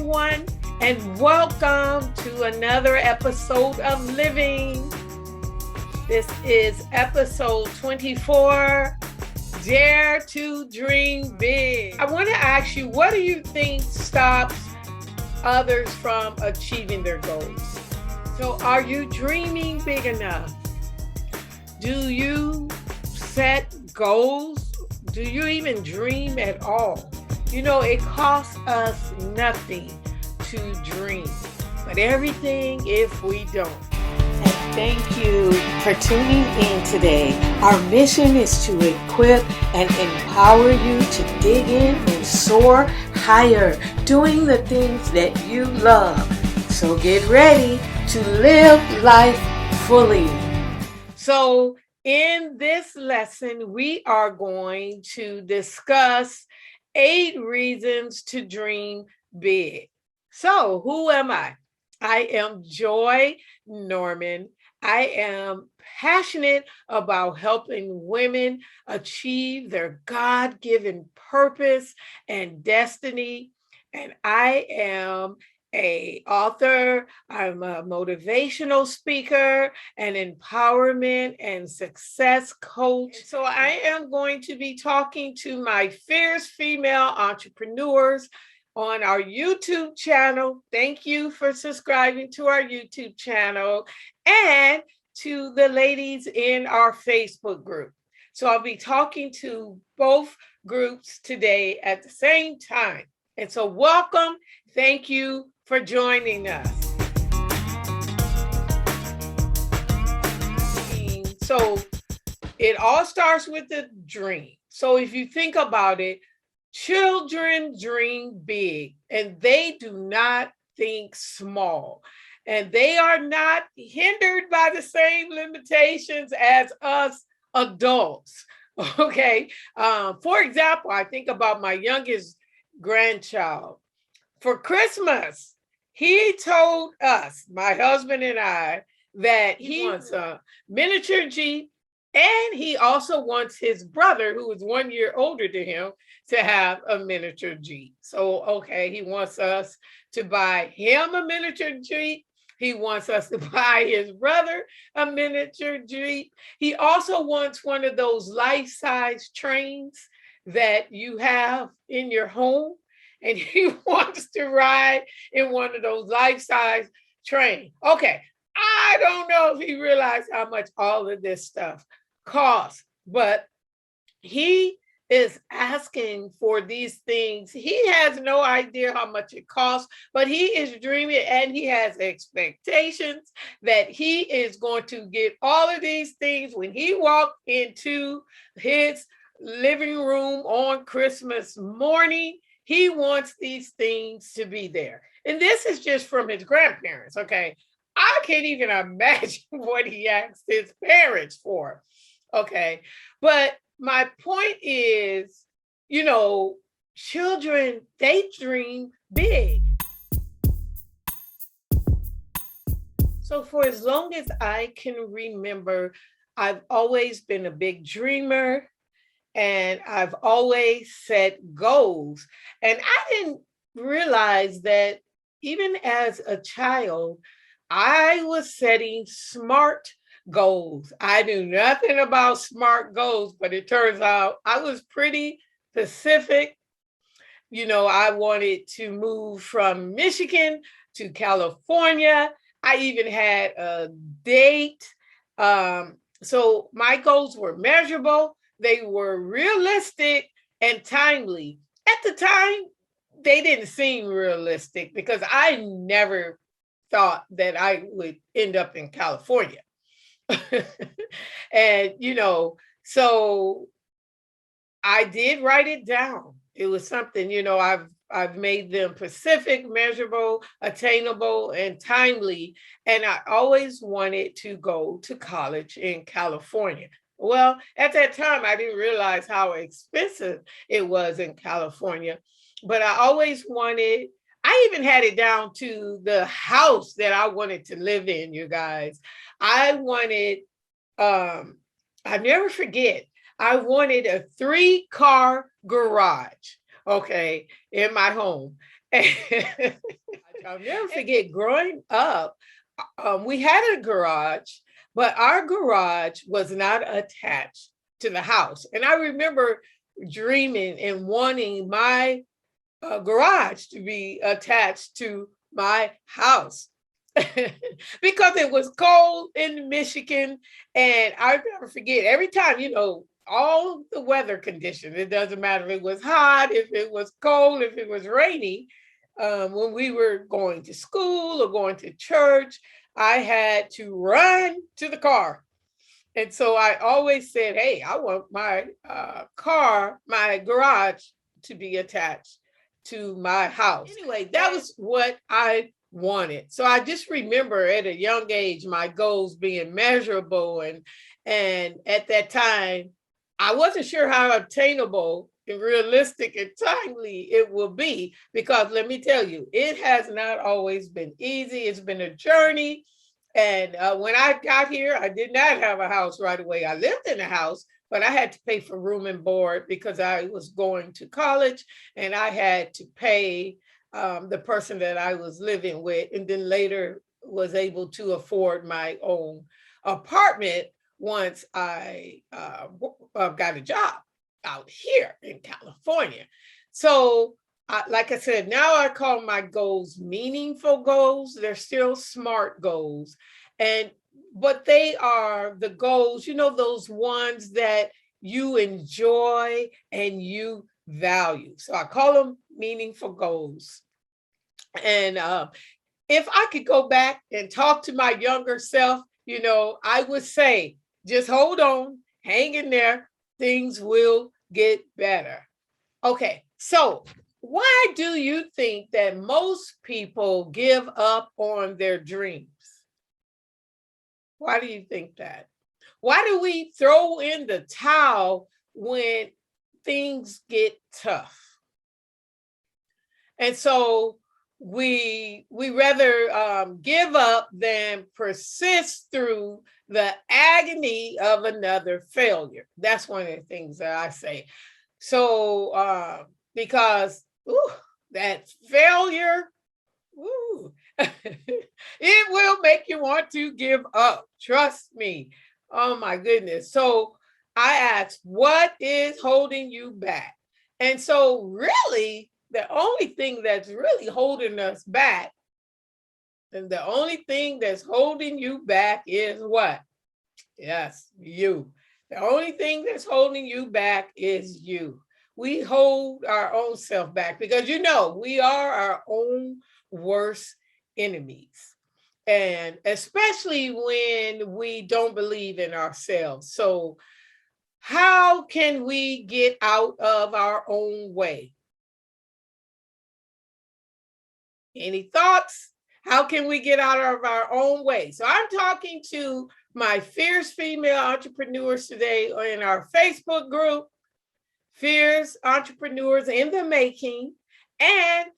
everyone, and welcome to another episode of Living. This is episode 24, Dare to Dream Big. I want to ask you, what do you think stops others from achieving their goals? So are you dreaming big enough? Do you set goals? Do you even dream at all? You know, it costs us nothing to dream, but everything if we don't. And thank you for tuning in today. Our mission is to equip and empower you to dig in and soar higher, doing the things that you love. So get ready to live life fully. So in this lesson, we are going to discuss 8 reasons to dream big. So who am I? I am Joy Norman. I am passionate about helping women achieve their God-given purpose and destiny. And I am an author, I'm a motivational speaker, an empowerment and success coach. So I am going to be talking to my fierce female entrepreneurs on our YouTube channel. Thank you for subscribing to our YouTube channel, and to the ladies in our Facebook group. So I'll be talking to both groups today at the same time. And so welcome. Thank you for joining us. So it all starts with the dream. So if you think about it, children dream big and they do not think small. And they are not hindered by the same limitations as us adults. Okay. For example, I think about my youngest grandchild. For Christmas, he told us, my husband and I, that he wants a miniature Jeep, and he also wants his brother, who is 1 year older than him, to have a miniature Jeep. So, okay, he wants us to buy him a miniature Jeep. He wants us to buy his brother a miniature Jeep. He also wants one of those life-size trains that you have in your home. And he wants to ride in one of those life-size trains. Okay, I don't know if he realized how much all of this stuff costs, but he is asking for these things. He has no idea how much it costs, but he is dreaming and he has expectations that he is going to get all of these things when he walks into his living room on Christmas morning. He wants these things to be there. And this is just from his grandparents, okay? I can't even imagine what he asked his parents for, okay? But my point is, you know, children, they dream big. So for as long as I can remember, I've always been a big dreamer. And I've always set goals. And I didn't realize that even as a child, I was setting SMART goals. I knew nothing about SMART goals, but it turns out I was pretty specific. You know, I wanted to move from Michigan to California. I even had a date. So my goals were measurable. They were realistic and timely. At the time, they didn't seem realistic because I never thought that I would end up in California. And, you know, so I did write it down. It was something, you know, I've made them specific, measurable, attainable, and timely. And I always wanted to go to college in California. Well, at that time, I didn't realize how expensive it was in California, but I always wanted, I even had it down to the house that I wanted to live in, you guys. I wanted, I never forget, I wanted a 3-car garage, okay, in my home. I'll never forget growing up, we had a garage, but our garage was not attached to the house. And I remember dreaming and wanting my garage to be attached to my house because it was cold in Michigan. And I'll never forget every time, all the weather conditions, it doesn't matter if it was hot, if it was cold, if it was rainy, when we were going to school or going to church, I had to run to the car. And so I always said, hey, I want my my garage to be attached to my house. Anyway, that was what I wanted. So I just remember at a young age, my goals being measurable. And at that time, I wasn't sure how obtainable and realistic and timely it will be, because let me tell you, it has not always been easy. It's been a journey. And when I got here, I did not have a house right away. I lived in a house, but I had to pay for room and board because I was going to college, and I had to pay the person that I was living with, and then later was able to afford my own apartment once I got a job out here in California. So like I said, now I call my goals meaningful goals. They're still SMART goals. But they are the goals, those ones that you enjoy and you value. So I call them meaningful goals. And if I could go back and talk to my younger self, I would say, just hold on, hang in there, things will get better. Okay, so why do you think that most people give up on their dreams? Why do you think that? Why do we throw in the towel when things get tough? And so we rather give up than persist through the agony of another failure. That's one of the things that I say. So because that failure, it will make you want to give up. Trust me. Oh my goodness. So I asked, what is holding you back? And so really, the only thing that's really holding us back, and the only thing that's holding you back is what? Yes, you. The only thing that's holding you back is you. We hold our own self back because, we are our own worst enemies. And especially when we don't believe in ourselves. So how can we get out of our own way? Any thoughts? How can we get out of our own way? So I'm talking to my fierce female entrepreneurs today in our Facebook group, Fierce Entrepreneurs in the Making, and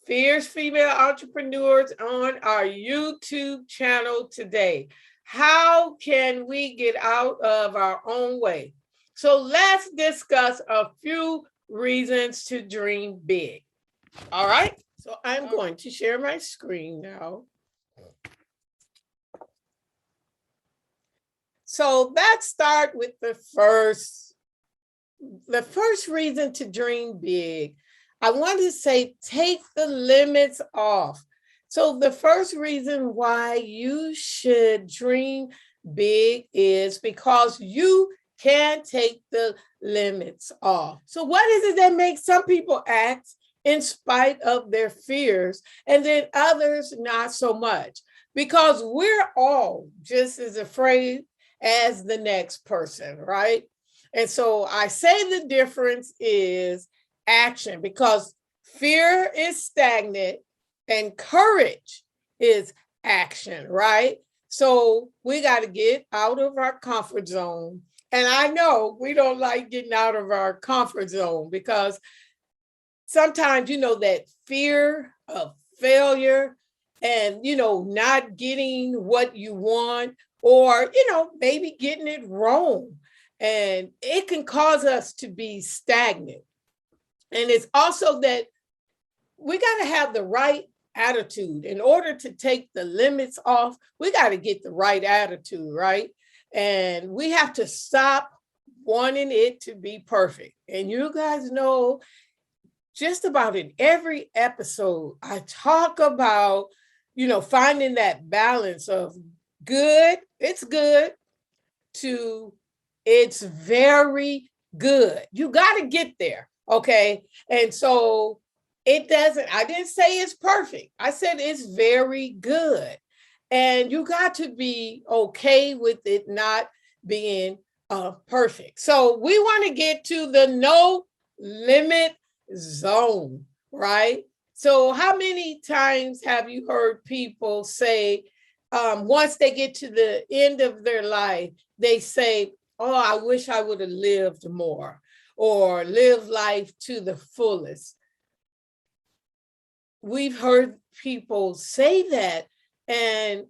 Fierce Female Entrepreneurs on our YouTube channel today. How can we get out of our own way? So let's discuss a few reasons to dream big. All right. So I'm going to share my screen now. So let's start with the first reason to dream big. I want to say, take the limits off. So the first reason why you should dream big is because you can take the limits off. So what is it that makes some people act in spite of their fears, and then others not so much? Because we're all just as afraid as the next person, right? And so I say the difference is action, because fear is stagnant and courage is action, right? So we got to get out of our comfort zone. And I know we don't like getting out of our comfort zone because sometimes, that fear of failure and, not getting what you want, or, maybe getting it wrong. And it can cause us to be stagnant. And it's also that we got to have the right attitude. In order to take the limits off, we got to get the right attitude, right? And we have to stop wanting it to be perfect. And you guys know, just about in every episode, I talk about, finding that balance of good, it's good, to it's very good. You got to get there. Okay. And so I didn't say it's perfect. I said it's very good. And you got to be okay with it not being perfect. So we want to get to the no limit zone, right? So how many times have you heard people say, once they get to the end of their life, they say, oh, I wish I would have lived more, or lived life to the fullest. We've heard people say that. And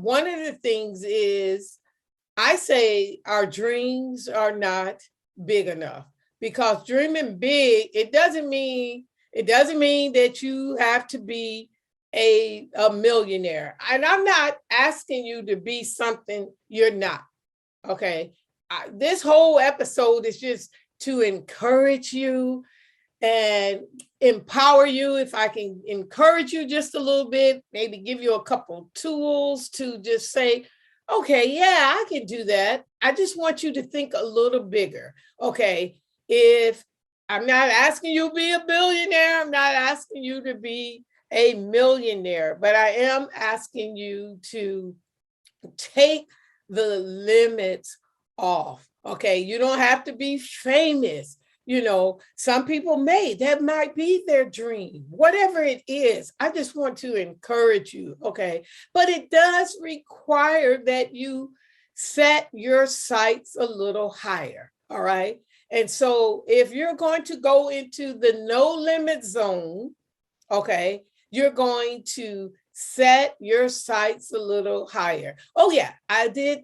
one of the things is, I say our dreams are not big enough, because dreaming big, it doesn't mean that you have to be a millionaire. And I'm not asking you to be something you're not. Okay. This whole episode is just to encourage you and empower you. If I can encourage you just a little bit, maybe give you a couple tools to just say, okay, yeah, I can do that. I just want you to think a little bigger. Okay. If I'm not asking you to be a billionaire, I'm not asking you to be a millionaire, but I am asking you to take the limits off. Okay. You don't have to be famous. Some people that might be their dream, whatever it is. I just want to encourage you. Okay. But it does require that you set your sights a little higher. All right. And so if you're going to go into the no limit zone, okay, you're going to set your sights a little higher. Oh yeah, I did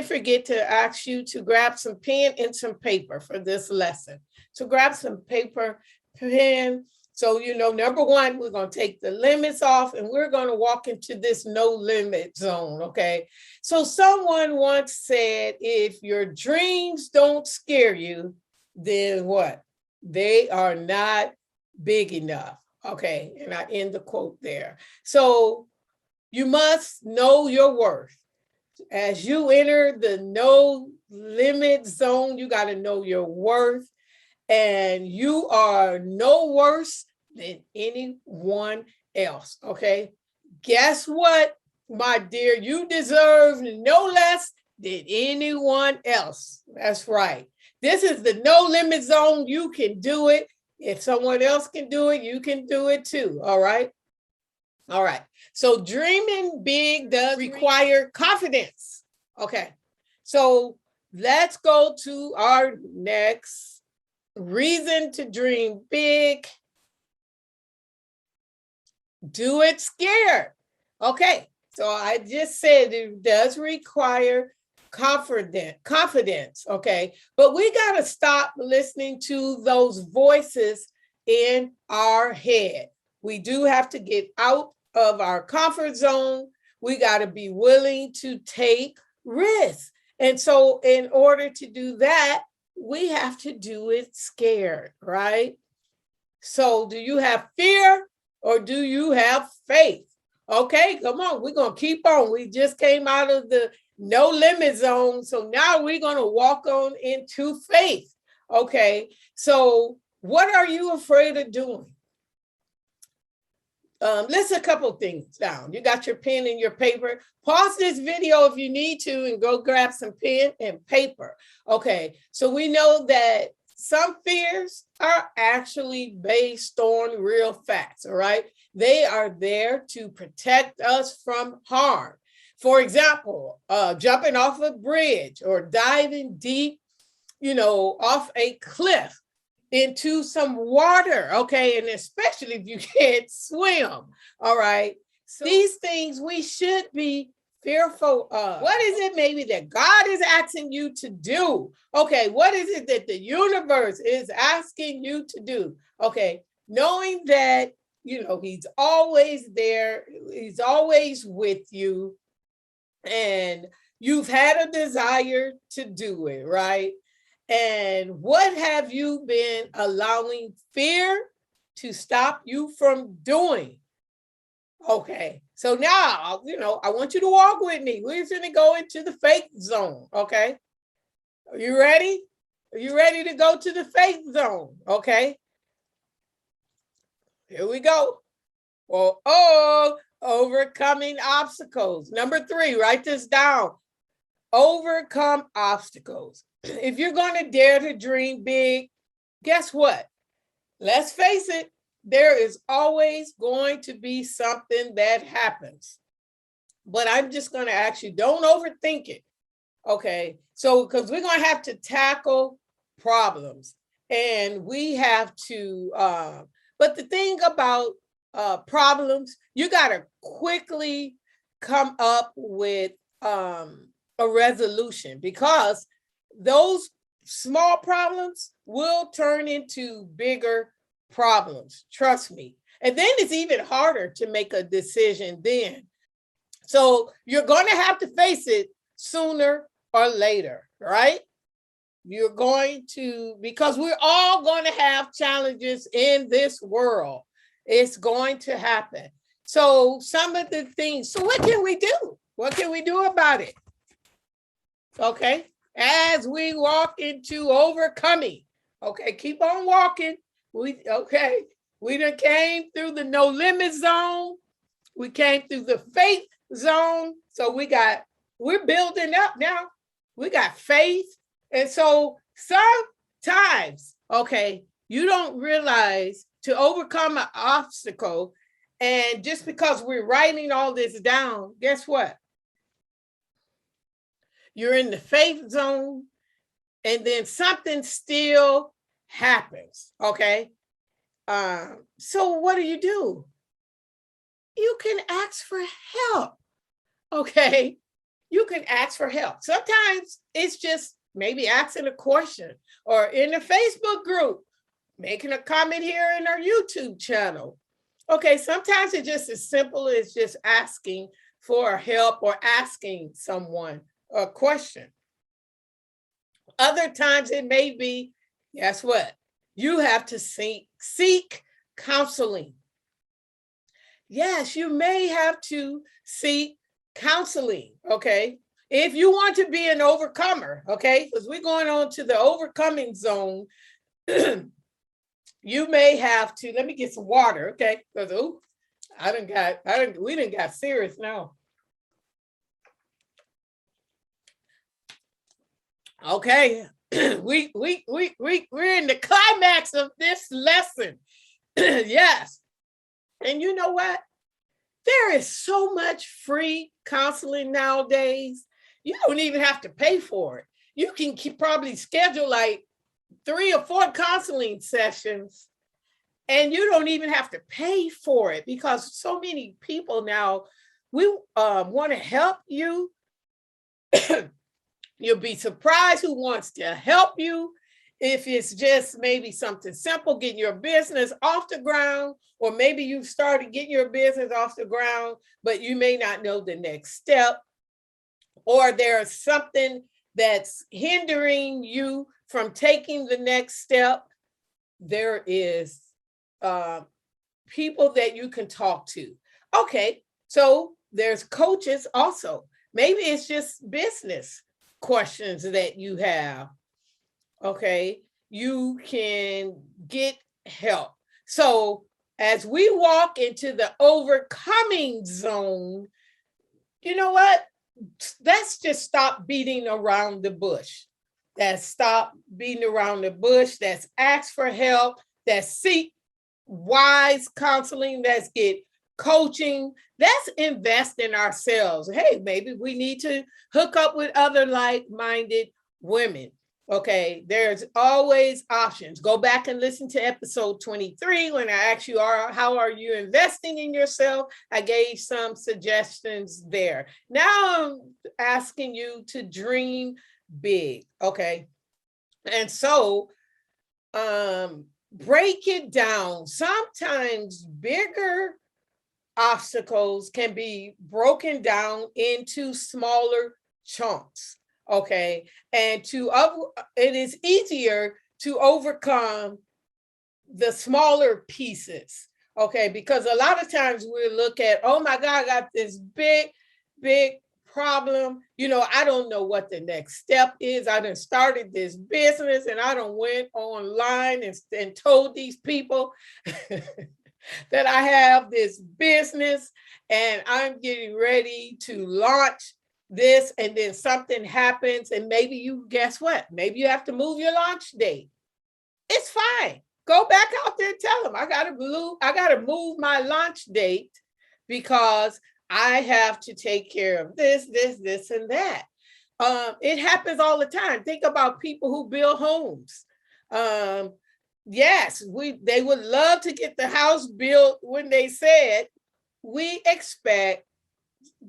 forget to ask you to grab some pen and some paper for this lesson. So grab some paper, pen. So, number one, we're going to take the limits off and we're going to walk into this no limit zone. Okay. So someone once said, if your dreams don't scare you, then what? They are not big enough. Okay. And I end the quote there. So you must know your worth. As you enter the no limit zone, you got to know your worth. And you are no worse than anyone else. Okay. Guess what, my dear? You deserve no less than anyone else. That's right. This is the no limit zone. You can do it. If someone else can do it, you can do it too. All right. All right. So dreaming big does require confidence. Okay. So let's go to our next reason to dream big. Do it scared. Okay. So I just said it does require confidence. Okay. But we got to stop listening to those voices in our head. We do have to get out of our comfort zone. We got to be willing to take risks. And so in order to do that, we have to do it scared, right? So do you have fear or do you have faith? Okay, come on. We're going to keep on. We just came out of the no limit zone. So now we're going to walk on into faith. Okay, so what are you afraid of doing? List a couple things down. You got your pen and your paper. Pause this video if you need to and go grab some pen and paper. Okay, so we know that some fears are actually based on real facts, all right? They are there to protect us from harm. For example, jumping off a bridge or diving deep, off a cliff into some water, okay? And especially if you can't swim, all right? So these things we should be fearful of. What is it maybe that God is asking you to do? Okay, what is it that the universe is asking you to do? Okay, knowing that he's always there. He's always with you. And you've had a desire to do it, right? And what have you been allowing fear to stop you from doing? Okay, so now, I want you to walk with me. We're going to go into the faith zone, okay? Are you ready? Are you ready to go to the faith zone? Okay. Here we go. Well, overcoming obstacles. Number 3, write this down. Overcome obstacles. If you're going to dare to dream big, guess what? Let's face it, there is always going to be something that happens. But I'm just going to ask you, don't overthink it. Okay, so because we're going to have to tackle problems, and we have to, but the thing about problems, you got to quickly come up with a resolution, because those small problems will turn into bigger problems. Trust me. And then it's even harder to make a decision then. So you're going to have to face it sooner or later, right? You're going to, because we're all going to have challenges in this world. It's going to happen. So some of the things, so what can we do? What can we do about it? Okay, as we walk into overcoming, okay, keep on walking. We done came through the no limit zone. We came through the faith zone. So we're building up now. We got faith. And so sometimes, okay, you don't realize to overcome an obstacle, and just because we're writing all this down, guess what? You're in the faith zone, and then something still happens, okay? So what do? You can ask for help, okay? You can ask for help. Sometimes it's just maybe asking a question, or in the Facebook group, making a comment here in our YouTube channel. Okay, sometimes it's just as simple as just asking for help or asking someone a question. Other times it may be, guess what? You have to seek counseling. Yes, you may have to seek counseling, okay? If you want to be an overcomer, okay? Because we're going on to the overcoming zone. You may have to, let me get some water, okay? Because we done got serious now. Okay, we're in the climax of this lesson. Yes. And you know what? There is so much free counseling nowadays. You don't even have to pay for it. You can probably schedule like 3 or 4 counseling sessions, and you don't even have to pay for it, because so many people now, we want to help you. You'll be surprised who wants to help you. If it's just maybe something simple, getting your business off the ground, or maybe you've started getting your business off the ground, but you may not know the next step, or there's something that's hindering you from taking the next step. There is people that you can talk to. Okay, so there's coaches also. Maybe it's just business questions that you have. Okay, you can get help. So as we walk into the overcoming zone, you know what? Let's just stop beating around the bush. That's stop beating around the bush. That's ask for help. That's seek wise counseling. That's get coaching. Let's invest in ourselves. Hey, maybe we need to hook up with other like-minded women. Okay, there's always options. Go back and listen to episode 23 when I asked you, how are you investing in yourself? I gave some suggestions there. Now I'm asking you to dream big, okay? And so break it down. Sometimes bigger obstacles can be broken down into smaller chunks. Okay. And it is easier to overcome the smaller pieces. Okay. Because a lot of times we look at, oh my God, I got this big problem. I don't know what the next step is. I done started this business and I done went online and told these people that I have this business and I'm getting ready to launch this, and then something happens, and guess what? Maybe you have to move your launch date. It's fine. Go back out there and tell them I gotta move my launch date because I have to take care of this, and that. It happens all the time. Think about people who build homes. Yes, they would love to get the house built when they said we expect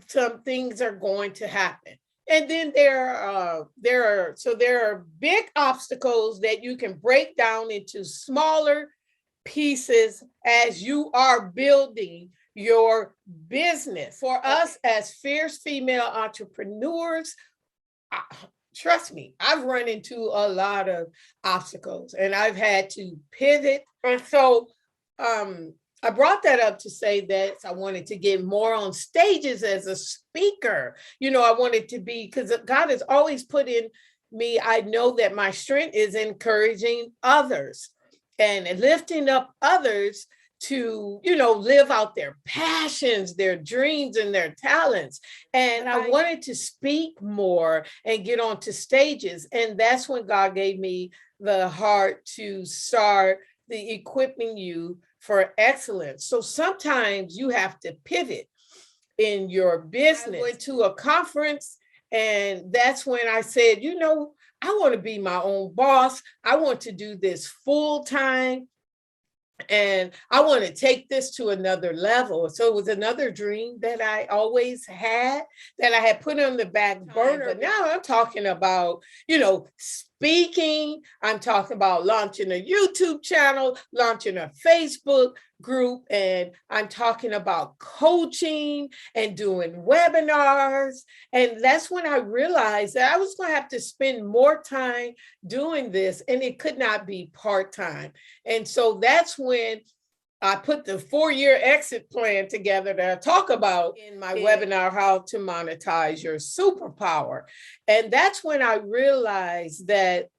some things are going to happen. And then there are big obstacles that you can break down into smaller pieces as you are building your business. For us as fierce female entrepreneurs, trust me, I've run into a lot of obstacles and I've had to pivot. And so I brought that up to say that I wanted to get more on stages as a speaker. I wanted to be, because God has always put in me, I know that my strength is encouraging others and lifting up others to, live out their passions, their dreams, and their talents. And I wanted to speak more and get onto stages. And that's when God gave me the heart to start the equipping you for excellence. So sometimes you have to pivot in your business. I went to a conference, and that's when I said, I want to be my own boss. I want to do this full time. And I want to take this to another level. So it was another dream that I always had, that I had put on the back burner. But now I'm talking about, speaking. I'm talking about launching a YouTube channel, launching a Facebook group, and I'm talking about coaching and doing webinars. And that's when I realized that I was going to have to spend more time doing this, and it could not be part-time. And so that's when I put the 4-year exit plan together that I talk about in my webinar, How to Monetize Your Superpower. And that's when I realized that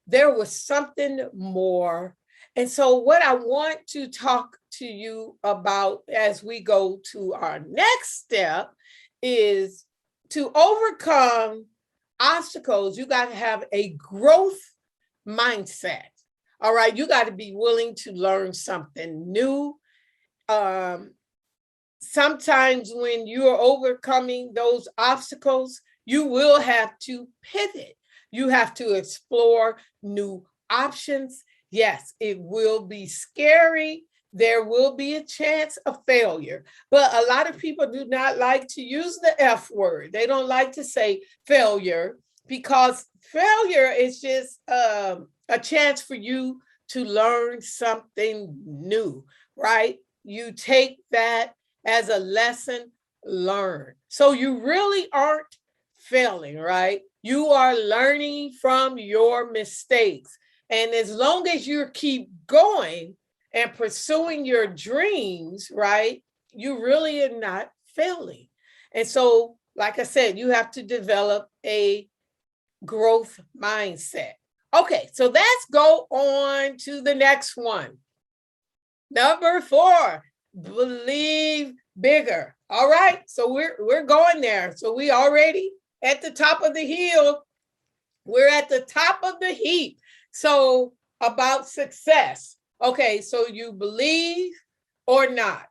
there was something more. And so what I want to talk to you about as we go to our next step is to overcome obstacles. You got to have a growth mindset. All right, you got to be willing to learn something new. Sometimes when you are overcoming those obstacles, you will have to pivot. You have to explore new options. Yes, it will be scary. There will be a chance of failure. But a lot of people do not like to use the F word. They don't like to say failure, because failure is just a chance for you to learn something new, right? You take that as a lesson learned. So you really aren't failing, right? You are learning from your mistakes. And as long as you keep going and pursuing your dreams, right, you really are not failing. And so, like I said, you have to develop a growth mindset. Okay, so let's go on to the next one. Number 4, believe bigger. All right, so we're going there. So we already at the top of the hill. We're at the top of the heap. So about success. Okay, so you believe or not.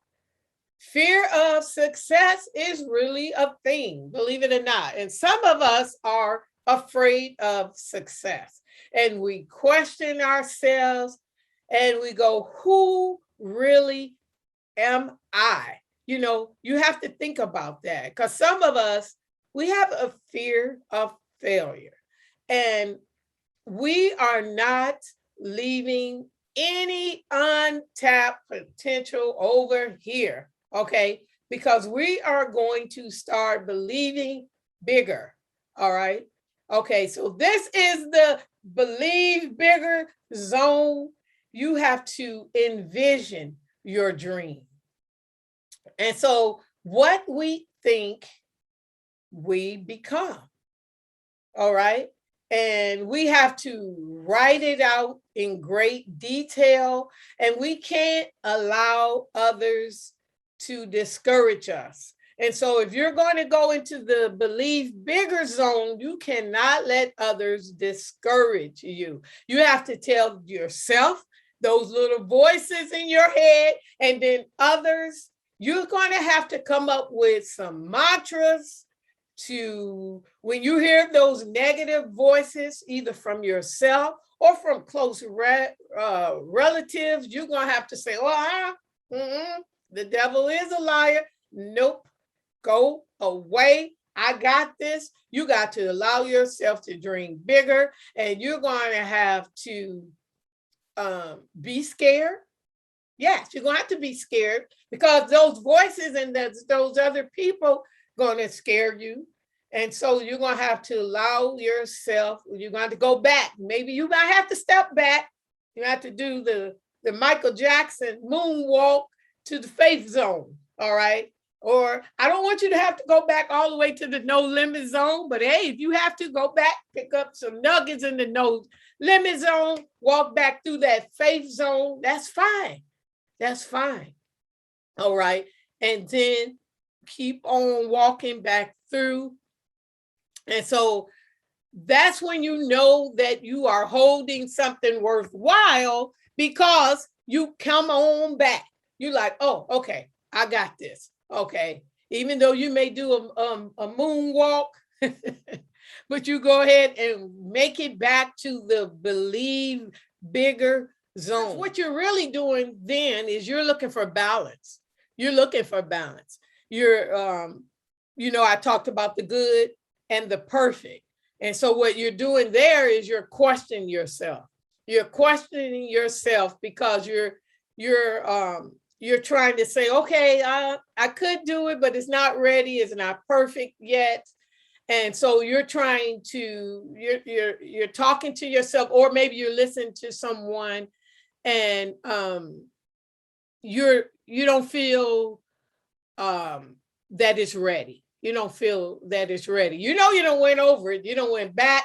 Fear of success is really a thing, believe it or not. And some of us are afraid of success. And we question ourselves and we go, who really am I? You have to think about that, because some of us, we have a fear of failure. And we are not leaving any untapped potential over here, okay? Because we are going to start believing bigger, all right? Okay, so this is the believe bigger zone. You have to envision your dream. And so what we think, we become, all right? And we have to write it out in great detail, and we can't allow others to discourage us. And so if you're going to go into the believe bigger zone, you cannot let others discourage you. You have to tell yourself those little voices in your head, and then others, you're going to have to come up with some mantras to, when you hear those negative voices, either from yourself or from close relatives, you're going to have to say, the devil is a liar. Nope. Go away. I got this. You got to allow yourself to dream bigger, and you're going to have to be scared. Yes, you're going to have to be scared, because those voices and those other people going to scare you. And so you're going to have to allow yourself, you're going to go back. Maybe you might have to step back. You have to do the Michael Jackson moonwalk to the faith zone, all right? Or I don't want you to have to go back all the way to the no limit zone, but hey, if you have to go back, pick up some nuggets in the no limit zone, walk back through that faith zone, that's fine. That's fine. All right. And then keep on walking back through. And so that's when you know that you are holding something worthwhile, because you come on back. You're like, oh, okay, I got this. Okay. Even though you may do a moonwalk, but you go ahead and make it back to the believe bigger zone. What you're really doing then is you're looking for balance. You're looking for balance. You're, I talked about the good and the perfect. And so what you're doing there is you're questioning yourself. You're questioning yourself because you're trying to say, okay, I could do it, but it's not ready. It's not perfect yet. And so you're trying to, you're talking to yourself, or maybe you're listening to someone, and you don't feel that it's ready. You don't feel that it's ready. You don't went over it. You don't went back.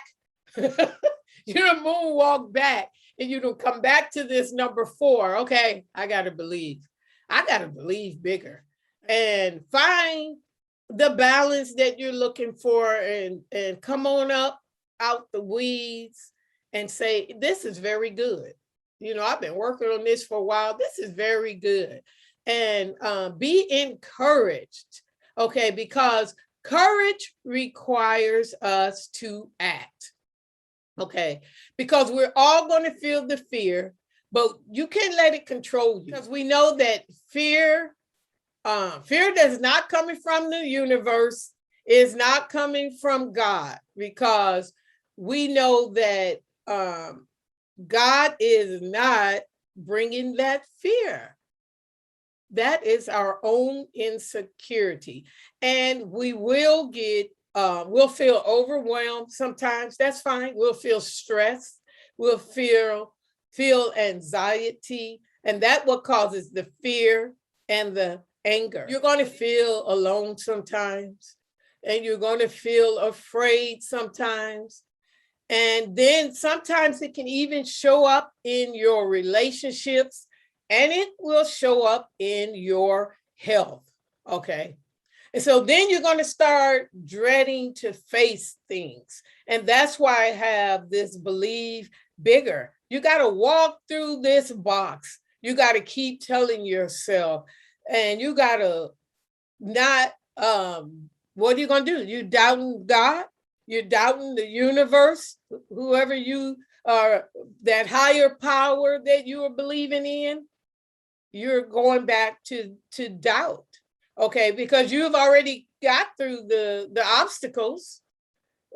You don't moonwalk back, and you don't come back to this number 4. Okay, I got to believe. I got to believe bigger and find the balance that you're looking for, and come on up out the weeds and say, this is very good. I've been working on this for a while. This is very good. And be encouraged. Okay, because courage requires us to act. Okay, because we're all going to feel the fear, but you can't let it control you, because we know that fear does not coming from the universe, is not coming from God, because we know that God is not bringing that fear. That is our own insecurity. And we will we'll feel overwhelmed sometimes. That's fine. We'll feel stress. We'll feel anxiety. And that's what causes the fear and the anger. You're going to feel alone sometimes, and you're going to feel afraid sometimes. And then sometimes it can even show up in your relationships, and it will show up in your health. Okay. And so then you're going to start dreading to face things. And that's why I have this believe bigger. You got to walk through this box. You got to keep telling yourself, and you got to not, what are you going to do? You doubting God? You're doubting the universe, whoever you are, that higher power that you are believing in. You're going back to doubt, okay? Because you've already got through the obstacles,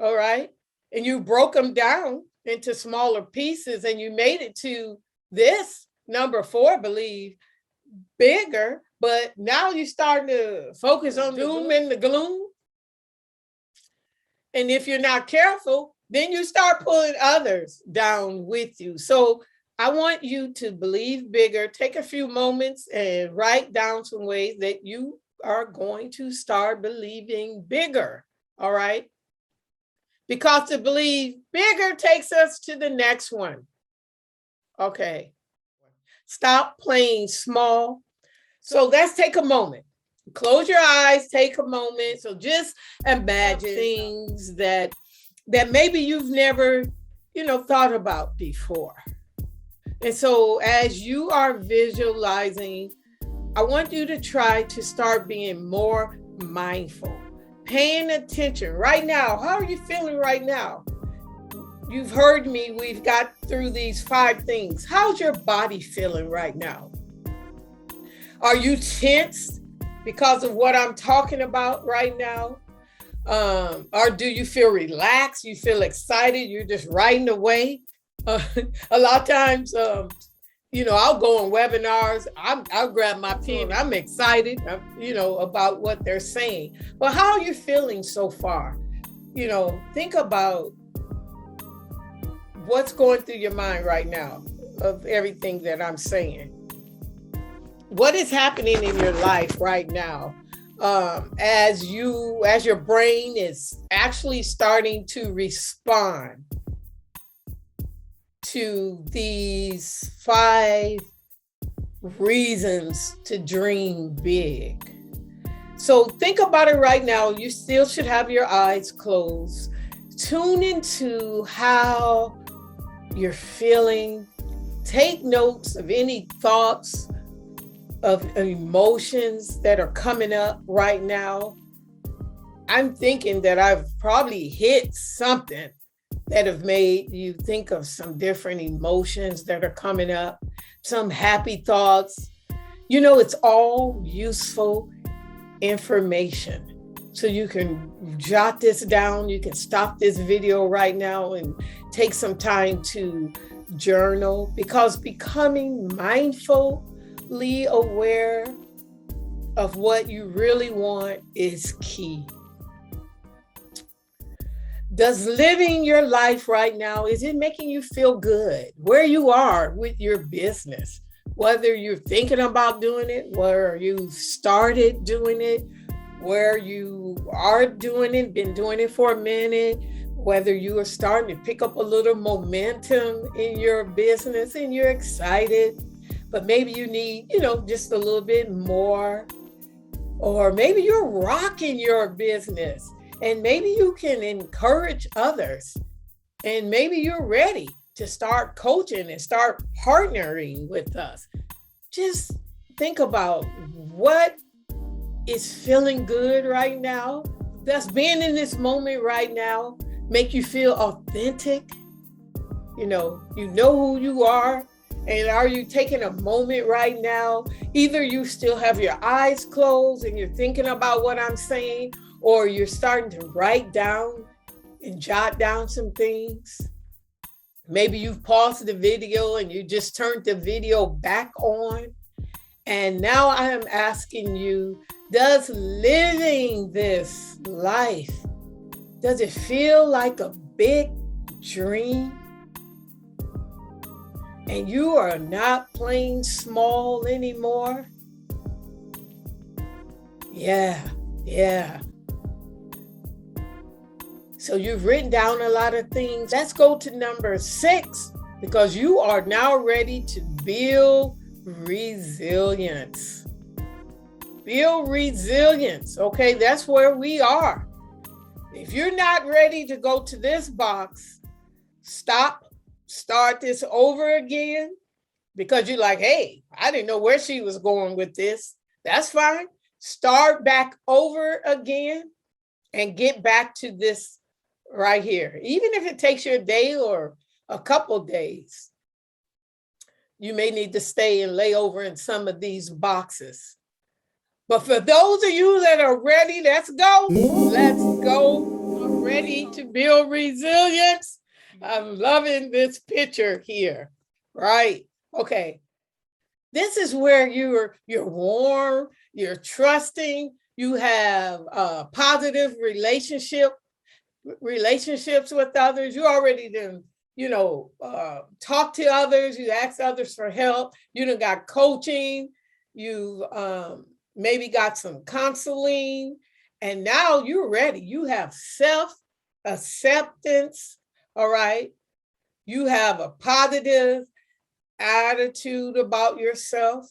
all right? And you broke them down, into smaller pieces and you made it to this number 4, believe bigger, but now you're starting to focus on the doom and the gloom. And if you're not careful, then you start pulling others down with you. So I want you to believe bigger. Take a few moments and write down some ways that you are going to start believing bigger. All right. Because to believe bigger takes us to the next one. Okay. Stop playing small. So let's take a moment. Close your eyes, take a moment. So just imagine things that maybe you've never, thought about before. And so as you are visualizing, I want you to try to start being more mindful, paying attention right now. How are you feeling right now? You've heard me, we've got through these 5 things. How's your body feeling right now? Are you tense because of what I'm talking about right now? Or do you feel relaxed? You feel excited? You're just riding away? A lot of times, I'll go on webinars. I'll grab my pen. I'm excited, about what they're saying. But how are you feeling so far? Think about what's going through your mind right now of everything that I'm saying. What is happening in your life right now as your brain is actually starting to respond to these 5 reasons to dream big? So think about it right now. You still should have your eyes closed. Tune into how you're feeling. Take notes of any thoughts, of emotions that are coming up right now. I'm thinking that I've probably hit something that have made you think of some different emotions that are coming up, some happy thoughts. It's all useful information. So you can jot this down. You can stop this video right now and take some time to journal, because becoming mindfully aware of what you really want is key. Does living your life right now, is it making you feel good where you are with your business? Whether you're thinking about doing it, where you've started doing it, where you are doing it, been doing it for a minute, whether you are starting to pick up a little momentum in your business and you're excited, but maybe you need, just a little bit more, or maybe you're rocking your business and maybe you can encourage others, and maybe you're ready to start coaching and start partnering with us. Just think about what is feeling good right now. That's being in this moment right now, make you feel authentic. You know who you are. And are you taking a moment right now? Either you still have your eyes closed and you're thinking about what I'm saying, or you're starting to write down and jot down some things. Maybe you've paused the video and you just turned the video back on. And now I am asking you, does living this life, does it feel like a big dream? And you are not playing small anymore? Yeah. So you've written down a lot of things. Let's go to number 6, because you are now ready to build resilience. Build resilience. Okay, that's where we are. If you're not ready to go to this box, stop. Start this over again, because you're like, hey, I didn't know where she was going with this. That's fine. Start back over again and get back to this right here. Even if it takes you a day or a couple days, you may need to stay and lay over in some of these boxes. But for those of you that are ready, let's go. Let's go. I'm ready to build resilience. I'm loving this picture here, right? Okay. This is where you're warm, you're trusting, you have positive relationships with others. You already done, talk to others, you ask others for help, you done got coaching, you maybe got some counseling, and now you're ready. You have self-acceptance, all right? You have a positive attitude about yourself.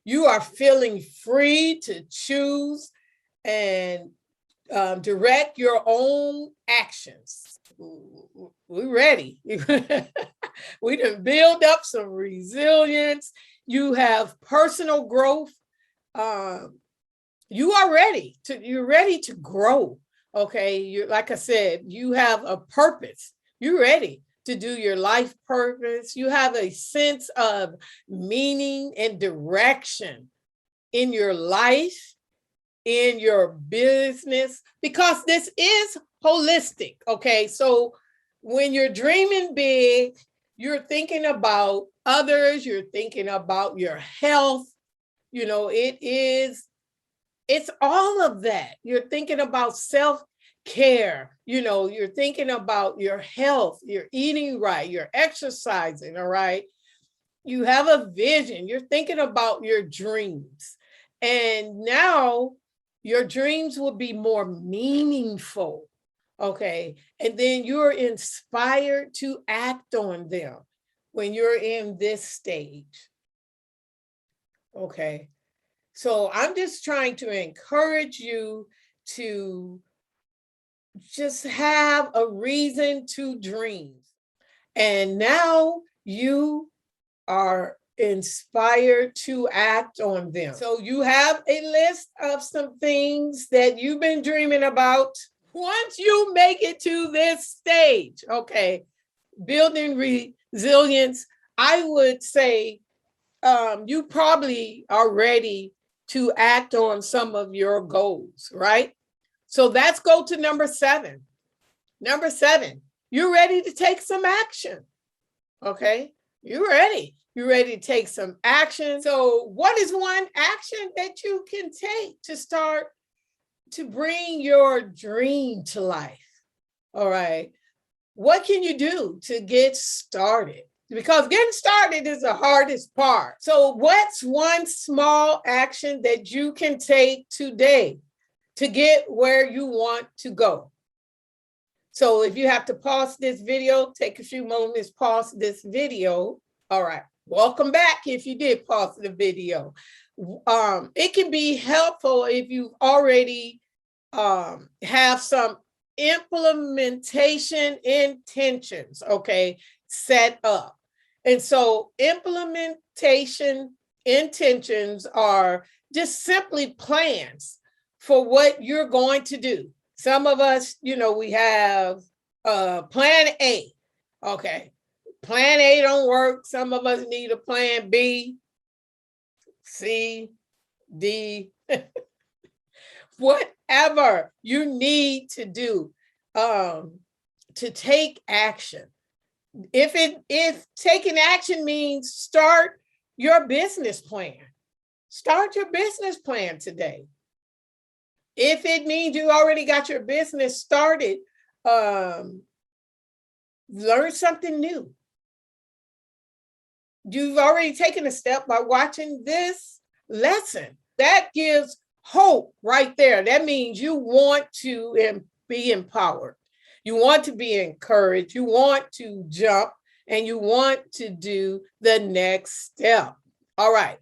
You are feeling free to choose and direct your own actions. We're ready. We done build up some resilience. You have personal growth. You're ready to grow. Okay. You, like I said, you have a purpose. You're ready to do your life purpose. You have a sense of meaning and direction in your life, in your business, because this is holistic. Okay. So when you're dreaming big, you're thinking about others, you're thinking about your health. It's all of that. You're thinking about self-care. You're thinking about your health, you're eating right, you're exercising, all right? You have a vision, you're thinking about your dreams. And now your dreams will be more meaningful, okay? And then you're inspired to act on them when you're in this stage, okay? So I'm just trying to encourage you to just have a reason to dream. And now you are inspired to act on them. So you have a list of some things that you've been dreaming about. Once you make it to this stage, okay, building resilience, I would say you probably are ready to act on some of your goals, right? So let's go to number 7. Number 7, you're ready to take some action. Okay, you're ready. You're ready to take some action. So what is one action that you can take to start to bring your dream to life? All right. What can you do to get started? Because getting started is the hardest part. So what's one small action that you can take today to get where you want to go? So if you have to pause this video, take a few moments, pause this video. All right, welcome back if you did pause the video. It can be helpful if you already have some implementation intentions, okay, set up. And so implementation intentions are just simply plans for what you're going to do. Some of us, we have plan A. Okay, plan A don't work. Some of us need a plan B, C, D, whatever you need to do to take action. If taking action means start your business plan, start your business plan today. If it means you already got your business started, learn something new. You've already taken a step by watching this lesson. That gives hope right there. That means you want to be empowered. You want to be encouraged. You want to jump and you want to do the next step. All right.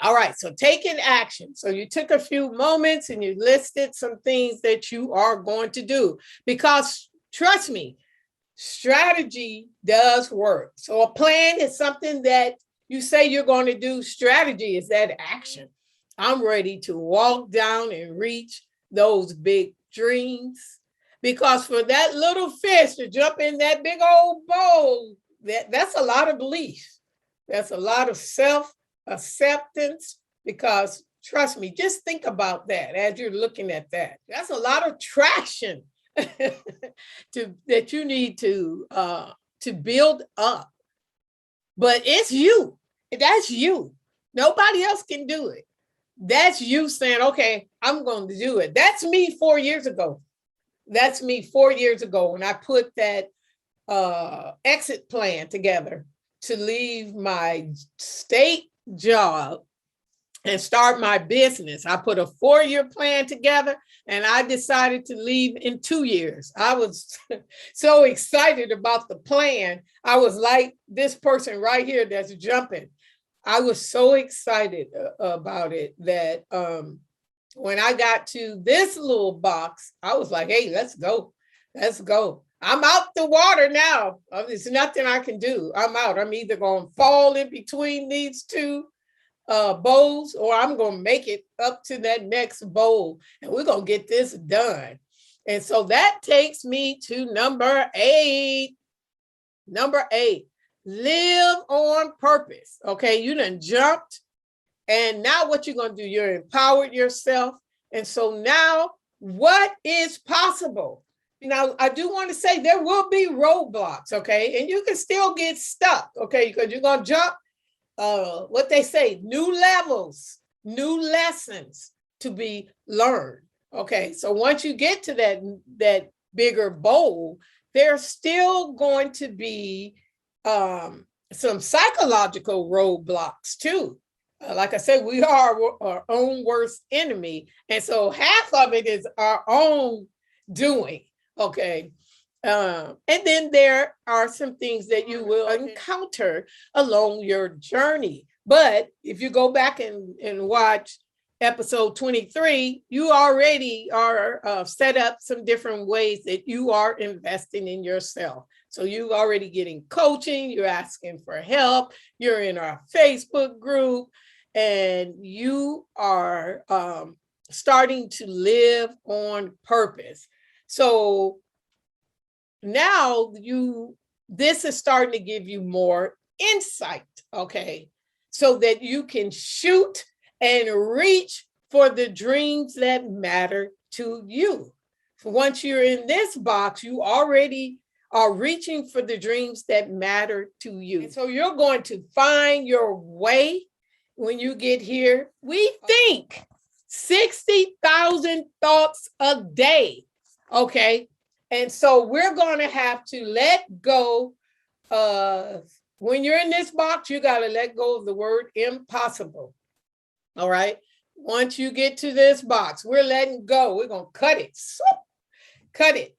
All right, so taking action. So you took a few moments and you listed some things that you are going to do, because trust me, strategy does work. So a plan is something that you say you're going to do. Strategy is that action. I'm ready to walk down and reach those big dreams, because for that little fish to jump in that big old bowl, that's a lot of belief. That's a lot of self-acceptance, because trust me, just think about that as you're looking at that. That's a lot of traction that you need to build up. But it's you. That's you. Nobody else can do it. That's you saying, okay, I'm going to do it. That's me 4 years ago. That's me 4 years ago when I put that exit plan together to leave my state job and start my business. I put a 4-year plan together and I decided to leave in 2 years. I was so excited about the plan. I was like this person right here that's jumping. I was so excited about it that when I got to this little box, I was like, hey, let's go. Let's go. I'm out the water now. There's nothing I can do. I'm out. I'm either going to fall in between these two bowls, or I'm going to make it up to that next bowl, and we're going to get this done. And so that takes me to number 8. Number 8, live on purpose. Okay, you done jumped, and now what you're going to do, you're empowered yourself. And so now what is possible? Now, I do want to say there will be roadblocks, okay? And you can still get stuck, okay? Because you're going to jump, what they say, new levels, new lessons to be learned, okay? So once you get to that bigger bowl, there's still going to be some psychological roadblocks too. Like I said, we are our own worst enemy. And so half of it is our own doing. Okay. And then there are some things that you will encounter along your journey. But if you go back and watch episode 23, you already are set up some different ways that you are investing in yourself. So you're already getting coaching, you're asking for help, you're in our Facebook group, and you are starting to live on purpose. So now this is starting to give you more insight, okay? So that you can shoot and reach for the dreams that matter to you. Once you're in this box, you already are reaching for the dreams that matter to you. And so you're going to find your way when you get here. We think 60,000 thoughts a day, okay? And so we're going to have to let go of, when you're in this box, you got to let go of the word impossible. All right. Once you get to this box, we're letting go. We're going to cut it. Cut it.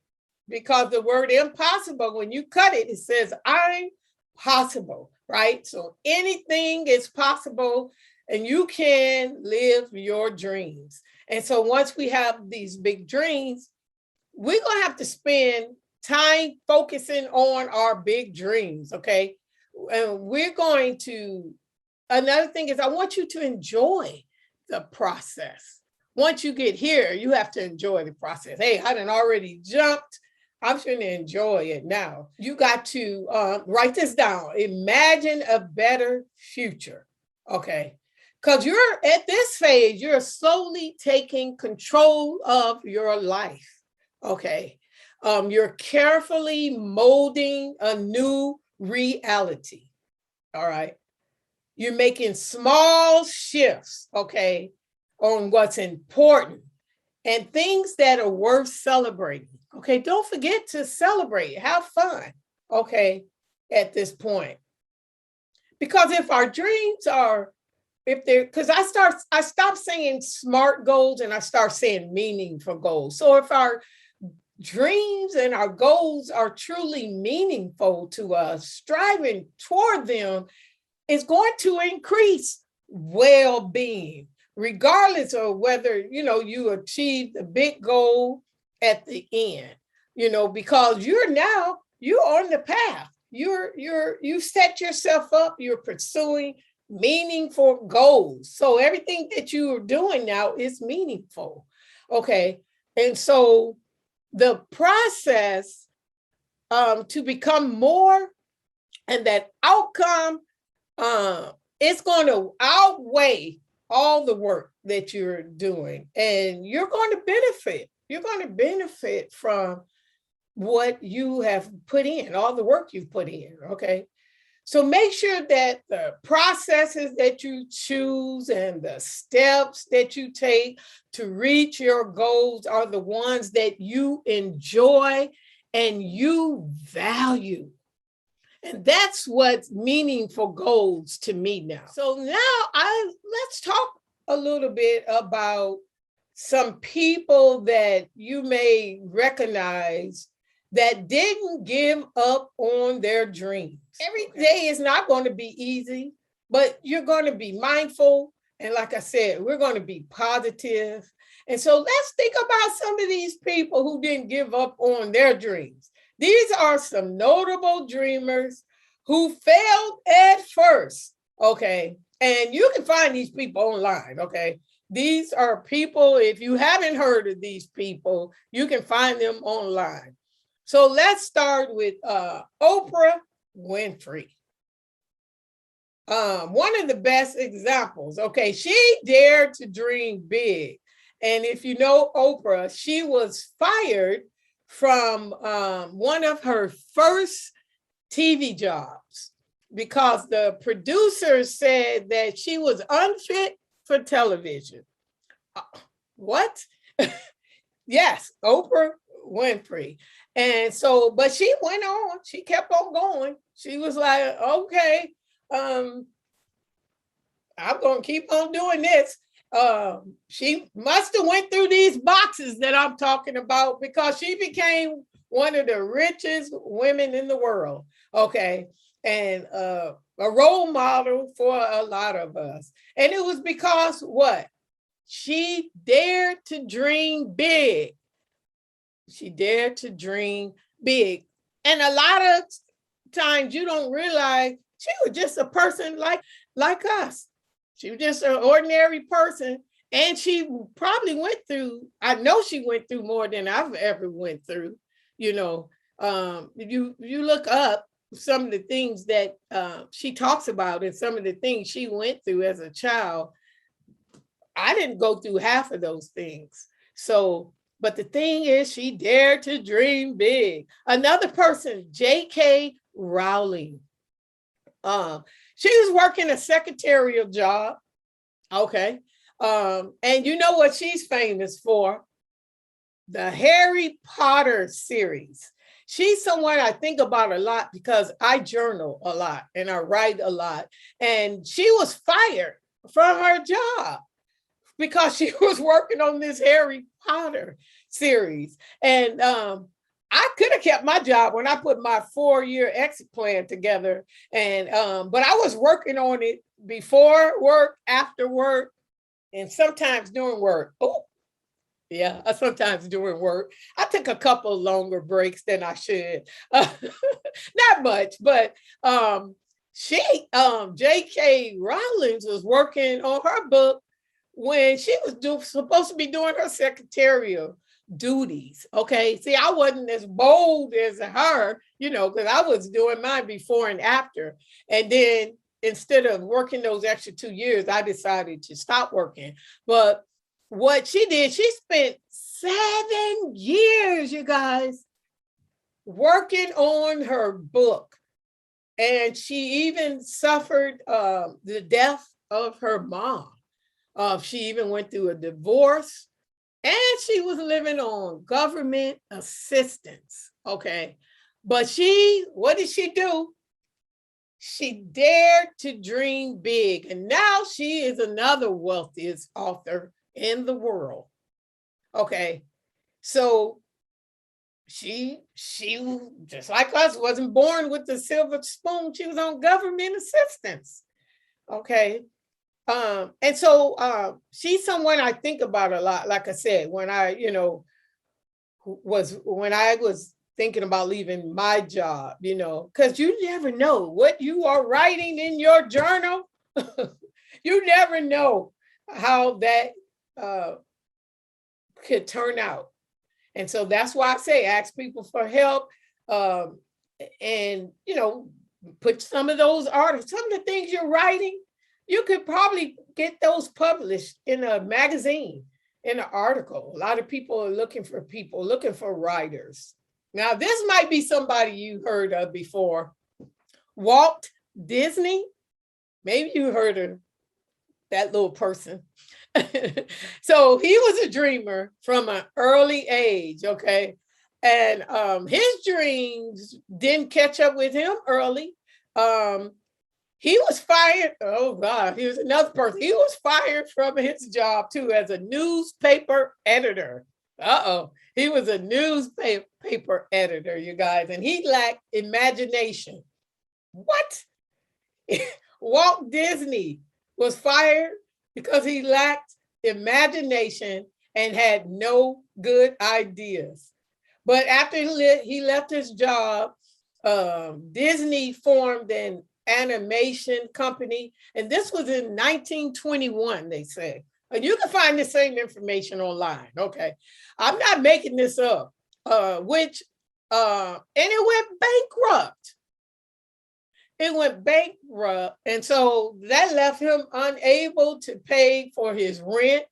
Because the word impossible, when you cut it, it says, I'm possible, right? So anything is possible and you can live your dreams. And so once we have these big dreams, we're going to have to spend time focusing on our big dreams, okay? And we're going to, another thing is I want you to enjoy the process. Once you get here, you have to enjoy the process. Hey, I done already jumped. I'm going to enjoy it now. You got to write this down. Imagine a better future, okay? Because you're at this phase, you're slowly taking control of your life. Okay, you're carefully molding a new reality. All right, you're making small shifts, okay, on what's important and things that are worth celebrating. Okay, don't forget to celebrate, have fun, okay, at this point. Because if our dreams are, if they're, because I stopped saying SMART goals and I start saying meaningful goals. So if our dreams and our goals are truly meaningful to us, striving toward them is going to increase well-being, regardless of whether, you achieve the big goal at the end, because you're on the path. You set yourself up, you're pursuing meaningful goals. So everything that you are doing now is meaningful. Okay. And so the process to become more and that outcome it's going to outweigh all the work that you're doing, and you're going to benefit. You're going to benefit from what you have put in, all the work you've put in, okay? So make sure that the processes that you choose and the steps that you take to reach your goals are the ones that you enjoy and you value. And that's what's meaningful goals to me now. So now let's talk a little bit about some people that you may recognize that didn't give up on their dreams. Every day is not going to be easy, but you're going to be mindful. And like I said, we're going to be positive. And so let's think about some of these people who didn't give up on their dreams. These are some notable dreamers who failed at first, okay? And you can find these people online, okay? These are people, if you haven't heard of these people, you can find them online. So let's start with Oprah Winfrey. One of the best examples, okay? She dared to dream big. And if you know Oprah, she was fired from one of her first TV jobs because the producers said that she was unfit for television. What? Yes, Oprah Winfrey. And so, but she went on, she kept on going. She was like, okay, I'm going to keep on doing this. She must have went through these boxes that I'm talking about because she became one of the richest women in the world, okay? And a role model for a lot of us. And it was because what? She dared to dream big. She dared to dream big. And a lot of times you don't realize she was just a person like us. She was just an ordinary person. And she probably went through, I know she went through more than I've ever went through. You know, if you look up some of the things that she talks about and some of the things she went through as a child, I didn't go through half of those things. So, but the thing is, she dared to dream big. Another person, J.K. Rowling. She was working a secretarial job, okay? And you know what she's famous for? The Harry Potter series. She's someone I think about a lot because I journal a lot and I write a lot. And she was fired from her job because she was working on this Harry Potter series. And I could have kept my job when I put my 4-year exit plan together. And but I was working on it before work, after work, and sometimes during work. Oh, yeah, sometimes during work. I took a couple longer breaks than I should. Not much, but J.K. Rowling was working on her book when she was supposed to be doing her secretarial duties. Okay. See, I wasn't as bold as her, you know, because I was doing mine before and after. And then instead of working those extra 2 years, I decided to stop working. But what she did, she spent 7 years, you guys, working on her book. And she even suffered the death of her mom. She even went through a divorce and she was living on government assistance, okay? But what did she do? She dared to dream big. And now she is another wealthiest author in the world, okay? So she just like us, wasn't born with the silver spoon. She was on government assistance, okay? And so she's someone I think about a lot. Like I said, when I was thinking about leaving my job, you know, because you never know what you are writing in your journal. You never know how that could turn out. And so that's why I say ask people for help, and, you know, put some of those articles, some of the things you're writing, you could probably get those published in a magazine, in an article. A lot of people are looking for writers. Now, this might be somebody you heard of before. Walt Disney. Maybe you heard of that little person. So he was a dreamer from an early age, okay? And his dreams didn't catch up with him early. He was fired. Oh God, he was another person. He was fired from his job too as a newspaper editor. Uh-oh. He was a newspaper editor, you guys, and he lacked imagination. What? Walt Disney was fired because he lacked imagination and had no good ideas. But after he left his job, Disney formed an animation company, and this was in 1921, they say. And you can find the same information online, okay? I'm not making this up, and it went bankrupt. It went bankrupt, and so that left him unable to pay for his rent.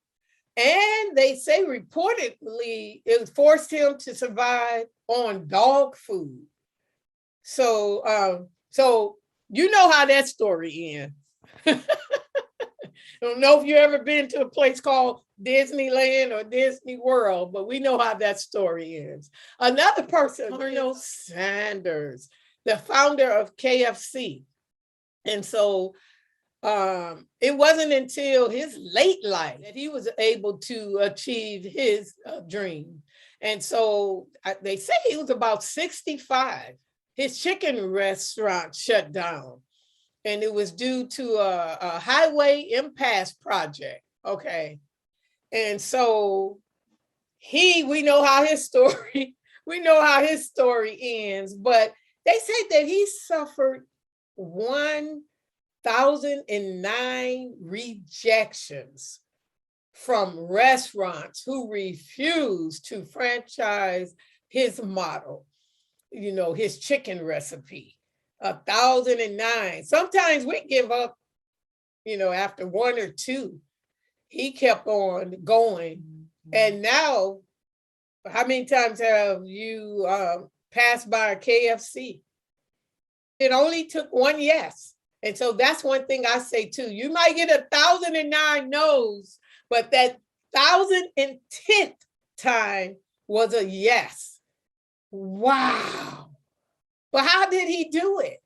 And they say reportedly it forced him to survive on dog food. So, you know how that story ends. I don't know if you've ever been to a place called Disneyland or Disney World, but we know how that story ends. Another person, Colonel Sanders, the founder of KFC. And so it wasn't until his late life that he was able to achieve his dream. And so they say he was about 65. His chicken restaurant shut down, and it was due to a highway impasse project. Okay. And so we know how his story ends, but they say that he suffered 1,009 rejections from restaurants who refused to franchise his model, his chicken recipe. 1,009. Sometimes we give up, after one or two. He kept on going. And now, how many times have you passed by a KFC? It only took one yes. And so that's one thing I say too. You might get 1,009 no's, but that 1,010th time was a yes. Wow. But how did he do it?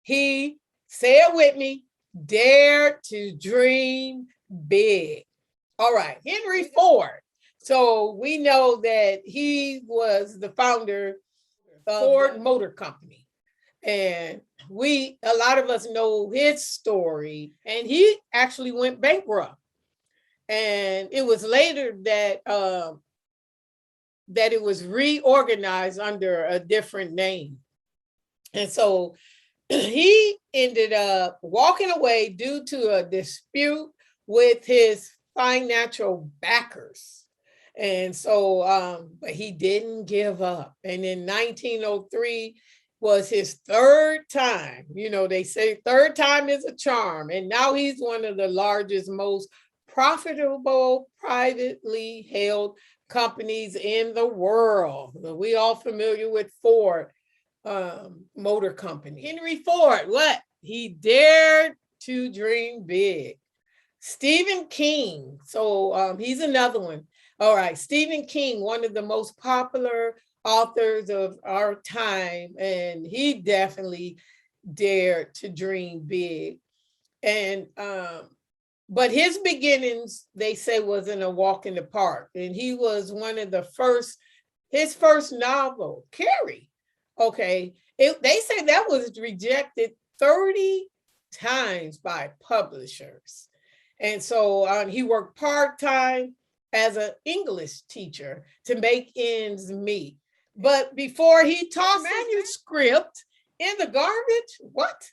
He, say it with me, dared to dream big. All right, Henry Ford. So we know that he was the founder of Ford Motor Company. And a lot of us know his story, and he actually went bankrupt. And it was later that it was reorganized under a different name. And so he ended up walking away due to a dispute with his financial backers. And so, but he didn't give up. And in 1903 was his third time. They say third time is a charm. And now he's one of the largest, most profitable, privately held companies in the world. We all familiar with Ford Motor Company. Henry Ford, what? He dared to dream big. Stephen King, so he's another one. All right, Stephen King, one of the most popular authors of our time, and he definitely dared to dream big. And but his beginnings, they say, wasn't a walk in the park. And he was one of the first, his first novel, Carrie. Okay, they say that was rejected 30 times by publishers. And so he worked part-time as an English teacher to make ends meet. But before he tossed manuscript in the garbage, what?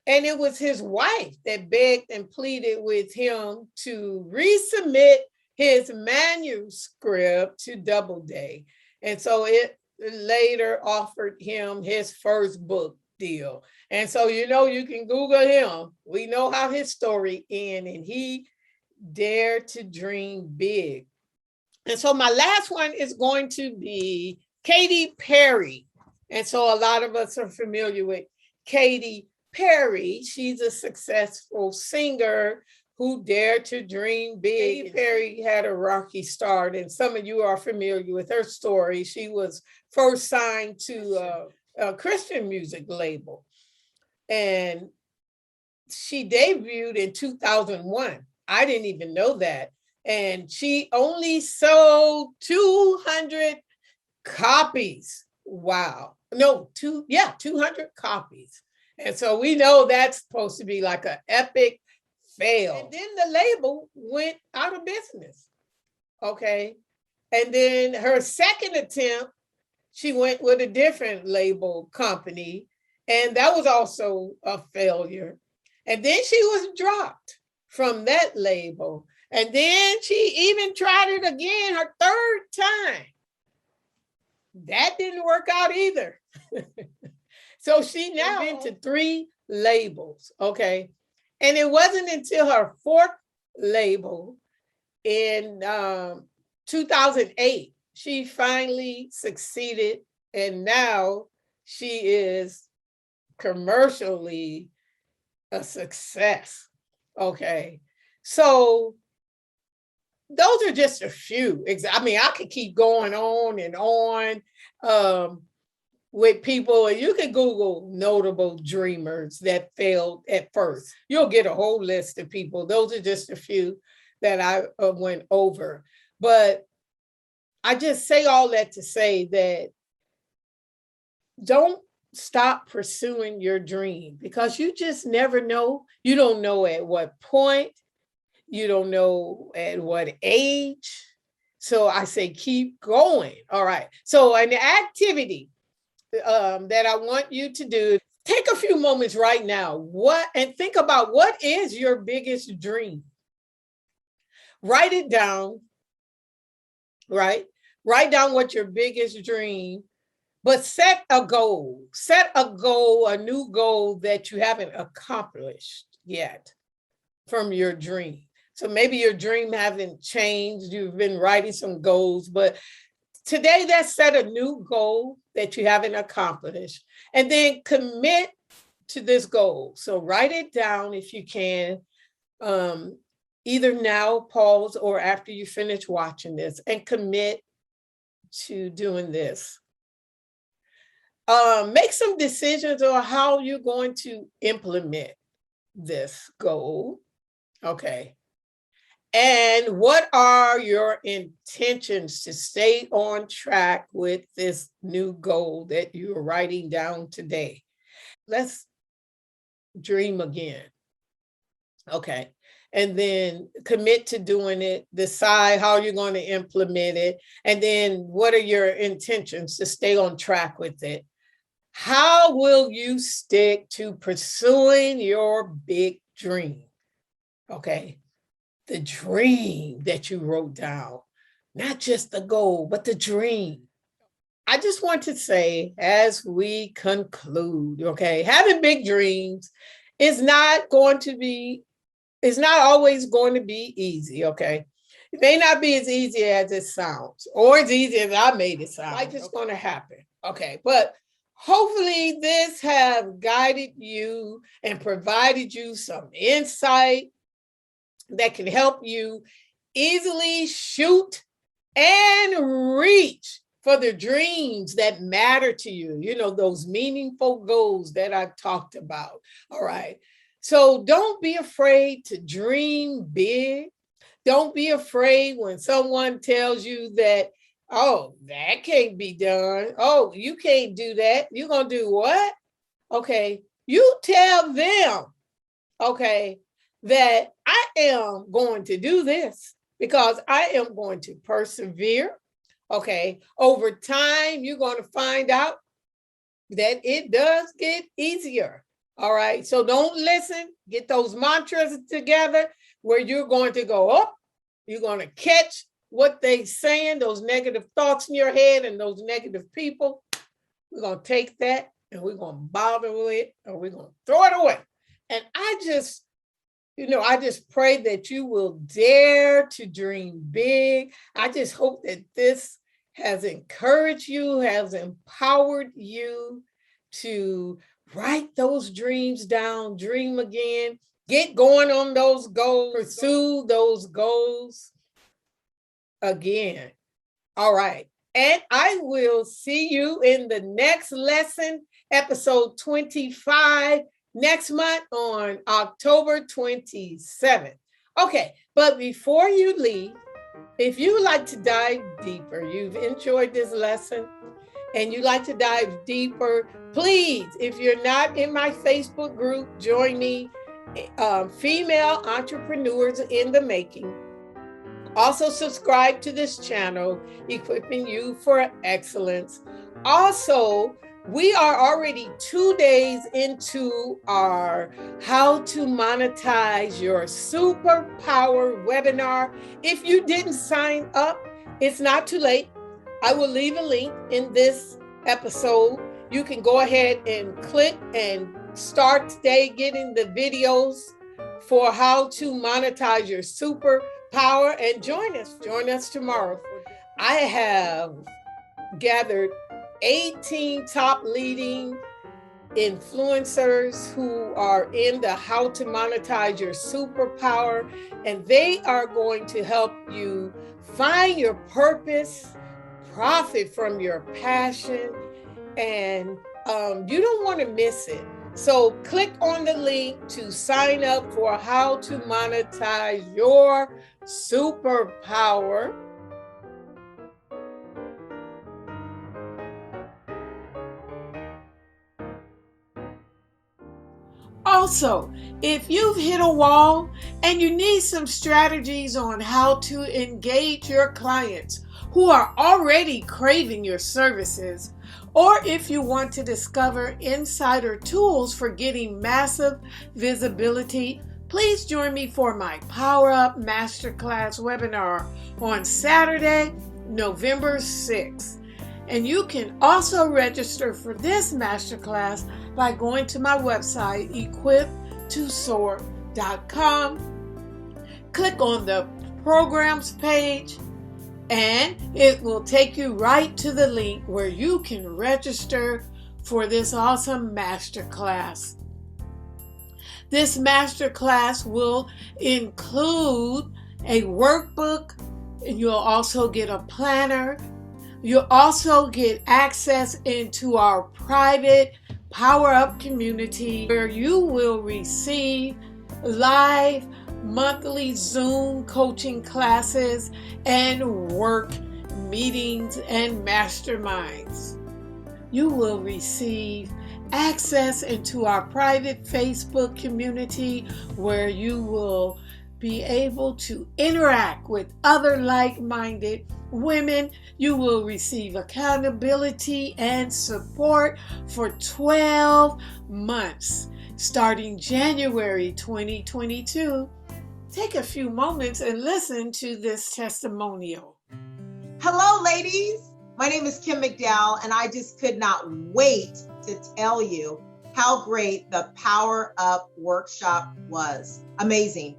And it was his wife that begged and pleaded with him to resubmit his manuscript to Doubleday. And so it later offered him his first book deal. And so, you can Google him. We know how his story ended, and he dared to dream big. And so my last one is going to be Katy Perry. And so a lot of us are familiar with Katy Perry. She's a successful singer who dared to dream big. Katy Perry had a rocky start, and some of you are familiar with her story. She was first signed to a Christian music label, and she debuted in 2001. I didn't even know that. And she only sold 200 copies. Wow. No, 200 copies. And so we know that's supposed to be like an epic fail. And then the label went out of business. Okay. And then her second attempt, she went with a different label company, and that was also a failure. And then she was dropped from that label. And then she even tried it again her third time. That didn't work out either. So she now went to 3 labels, okay? And it wasn't until her 4th label in 2008, she finally succeeded, and now she is commercially a success. Okay. So those are just a few. I mean, I could keep going on and on with people. You can Google notable dreamers that failed at first. You'll get a whole list of people. Those are just a few that I went over. But I just say all that to say that don't stop pursuing your dream, because you just never know. You don't know at what point. You don't know at what age. So I say keep going. All right. So an activity that I want you to do, take a few moments right now and think about what is your biggest dream. Write it down, right? Write down what your biggest dream, but set a goal. Set a goal, a new goal that you haven't accomplished yet from your dream. So maybe your dream hasn't changed. You've been writing some goals, but today let's set a new goal that you haven't accomplished, and then commit to this goal. So write it down if you can, either now, pause, or after you finish watching this, and commit to doing this. Make some decisions on how you're going to implement this goal. Okay. And what are your intentions to stay on track with this new goal that you're writing down today? Let's dream again. Okay. And then commit to doing it, decide how you're going to implement it, and then what are your intentions to stay on track with it? How will you stick to pursuing your big dream? Okay. The dream that you wrote down, not just the goal, but the dream. I just want to say, as we conclude, okay, having big dreams is not always going to be easy, okay? It may not be as easy as it sounds, or as easy as I made it sound. Like it's going to happen, okay? But hopefully this have guided you and provided you some insight that can help you easily shoot and reach for the dreams that matter to you, those meaningful goals that I've talked about. All right. So don't be afraid to dream big. Don't be afraid when someone tells you that, oh, that can't be done. Oh, you can't do that. You're going to do what? Okay. You tell them, okay, that I am going to do this because I am going to persevere. Okay. Over time, you're going to find out that it does get easier. All right. So don't listen. Get those mantras together where you're going to go up. You're going to catch what they're saying, those negative thoughts in your head and those negative people. We're going to take that and we're going to bother with it, or we're going to throw it away. And I just I just pray that you will dare to dream big. I just hope that this has encouraged you, has empowered you to write those dreams down, dream again, get going on those goals, pursue those goals again. All right. And I will see you in the next lesson, episode 25, next month on October 27th. Okay, but before you leave, if you would like to dive deeper, you've enjoyed this lesson and you like to dive deeper, please, if you're not in my Facebook group, join me, Female Entrepreneurs in the Making. Also subscribe to this channel, Equipping You for Excellence. Also, we are already 2 days into our How to Monetize Your Superpower webinar. If you didn't sign up, it's not too late. I will leave a link in this episode. You can go ahead and click and start today getting the videos for how to monetize your superpower, and join us tomorrow. I have gathered 18 top leading influencers who are in the How to Monetize Your Superpower, and they are going to help you find your purpose, profit from your passion, and you don't want to miss it. So click on the link to sign up for How to Monetize Your Superpower. Also, if you've hit a wall and you need some strategies on how to engage your clients who are already craving your services, or if you want to discover insider tools for getting massive visibility, please join me for my Power Up Masterclass webinar on Saturday, November 6th. And you can also register for this masterclass by going to my website, equip2soar.com. Click on the programs page, and it will take you right to the link where you can register for this awesome masterclass. This masterclass will include a workbook, and you'll also get a planner. You'll also get access into our private Power Up community where you will receive live monthly Zoom coaching classes and work meetings and masterminds. You will receive access into our private Facebook community where you will be able to interact with other like-minded women. You will receive accountability and support for 12 months starting January 2022. Take a few moments and listen to this testimonial. Hello, ladies. My name is Kim McDowell, and I just could not wait to tell you how great the Power Up workshop was. Amazing.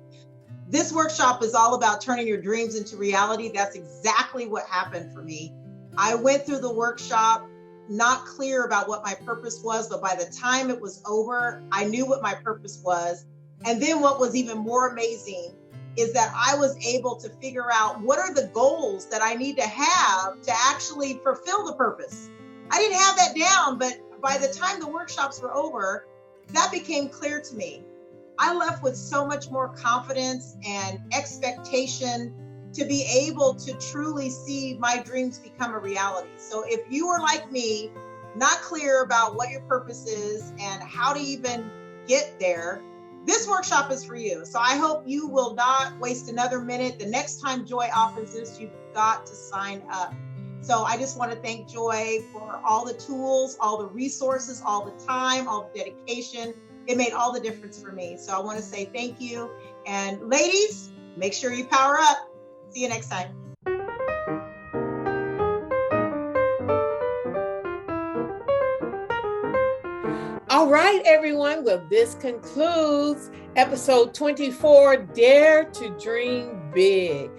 This workshop is all about turning your dreams into reality. That's exactly what happened for me. I went through the workshop not clear about what my purpose was, but by the time it was over, I knew what my purpose was. And then what was even more amazing is that I was able to figure out what are the goals that I need to have to actually fulfill the purpose. I didn't have that down, but by the time the workshops were over, that became clear to me. I left with so much more confidence and expectation to be able to truly see my dreams become a reality. So if you are like me, not clear about what your purpose is and how to even get there, this workshop is for you. So I hope you will not waste another minute. The next time Joy offers this, you've got to sign up. So I just want to thank Joy for all the tools, all the resources, all the time, all the dedication. It made all the difference for me. So I want to say thank you. And ladies, make sure you power up. See you next time. All right, everyone. Well, this concludes episode 24, Dare to Dream Big.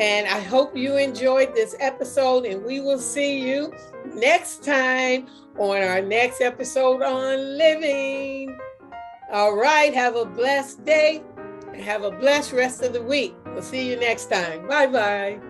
And I hope you enjoyed this episode, and we will see you next time on our next episode on living. All right, have a blessed day and have a blessed rest of the week. We'll see you next time. Bye-bye.